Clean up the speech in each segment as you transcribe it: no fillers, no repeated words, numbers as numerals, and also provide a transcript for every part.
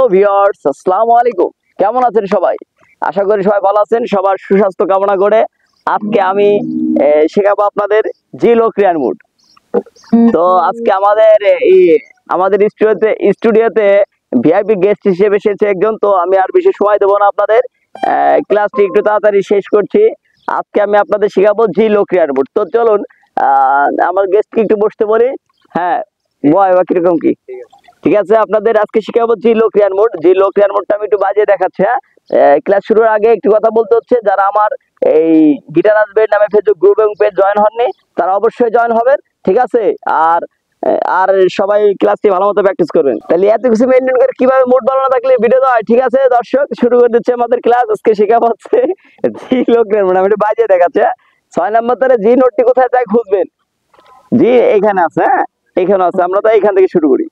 Hello viewers, আসসালামু আলাইকুম। কেমন আছেন সবাই? আশা করি সবাই ভালো আছেন। সবার সুস্বাস্থ্য কামনা করে আজকে আমি শেখাবো আপনাদের জিলো ক্রিয়ার মুড। তো আজকে আমাদের স্টুডিওতে ভিআইপি গেস্ট হিসেবে এসেছে একজন। তো আমি আর বেশি সময় দেবো না আপনাদের, ক্লাসটি একটু তাড়াতাড়ি শেষ করছি। আজকে আমি আপনাদের শেখাবো জিলো ক্রিয়ার মুড। তো চলুন আমার গেস্টকে একটু বসতে বলি। হ্যাঁ, বয় বা কিরকম কি? ঠিক আছে, আপনাদের আজকে শিখাবো জিলো ক্রিয়ার মোড। জিলো ক্রিয়ার মোডটা আমি একটু বাজিয়ে দেখাচ্ছি। হ্যাঁ, ক্লাস শুরুর আগে একটু কথা বলতে হচ্ছে, যারা আমার এই গিটার আসবে নামে ফেসবুক গ্রুপ এবং পেজ জয়েন হননি তারা অবশ্যই জয়েন হবেন, ঠিক আছে? আর আর সবাই ক্লাসটি ভালো মতো প্র্যাকটিস করবেন। তাহলে এত কিছু মেনটেন করে কিভাবে মুড ভালো না থাকলে ভিডিও দেওয়া হয়? ঠিক আছে দর্শক, শুরু করে দিচ্ছে আমাদের ক্লাস। আজকে শেখাবো হচ্ছে জিলো ক্রিয়ার মোড। আমি একটু বাজিয়ে দেখাচ্ছি। 6 নম্বর তারে জি নোটটি কোথায় তাই খুঁজবেন। জি এখানে আছে, হ্যাঁ এখানে আছে। আমরা তো এখান থেকে শুরু করি।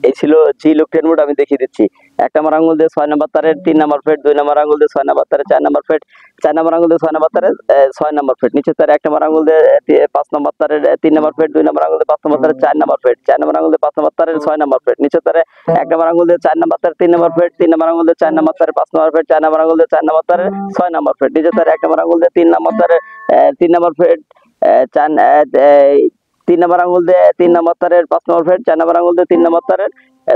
এই ছিল জি লুক টেন মুড। আমি দেখিয়ে দিচ্ছি। 1 নম্বর আঙ্গুল দিয়ে 6 নম্বর তারের 3 নম্বর ফ্রেট, 2 নম্বর আঙ্গুল দিয়ে 6 নম্বর তারের 4 নম্বর ফ্রেট, 4 নম্বর আঙ্গুল দিয়ে 6 নম্বর তারের 6 নম্বর ফ্রেট, নিচের তারে 1 নম্বর আঙ্গুল দিয়ে 5 নম্বর তারের 3 নম্বর ফ্রেট, 2 নম্বর আঙ্গুল দিয়ে 5 নম্বর তারের 4 নম্বর ফ্রেট, 4 নম্বর আঙ্গুল দিয়ে 5 নম্বর তারের 6 নম্বর ফ্রেট, নিচের তারে 1 নম্বর আঙ্গুল দিয়ে 4 নম্বর তারের 3 নম্বর ফ্রেট, 3 নম্বর আঙ্গুল দিয়ে 4 নম্বর তারের 5 নম্বর ফ্রেট, 4 নম্বর আঙ্গুল দিয়ে 4 নম্বর তারের 6 নম্বর ফ্রেট, নিচের তারে 1 নম্বর আঙ্গুল দিয়ে 3 নম্বর তারের 3 নম্বর ফ্রেট, 3 নম্বর আঙ্গুল দিয়ে 3 নম্বর তারের 5 নম্বর ফ্রেট, 4 নম্বর আঙ্গুল দিয়ে 3 নম্বর তারের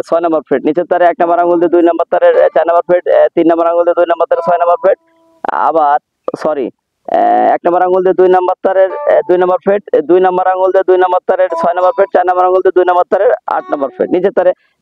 6 নম্বর ফ্রেট, নিচের তারে 1 নম্বর আঙ্গুল দিয়ে 2 নম্বর তারের 4 নম্বর ফ্রেট, 3 নম্বর আঙ্গুল দিয়ে 2 নম্বর তারের 6 নম্বর ফ্রেট, আবার সরি 1 নম্বর আঙ্গুল দিয়ে 2 নম্বর তারের 2 নম্বর ফ্রেট, 2 নম্বর আঙ্গুল দিয়ে 2 নম্বর তারের 6 নম্বর ফ্রেট, 4 নম্বর আঙ্গুল দিয়ে 2 নম্বর তারের 8 নম্বর ফ্রেট, নিচের তারে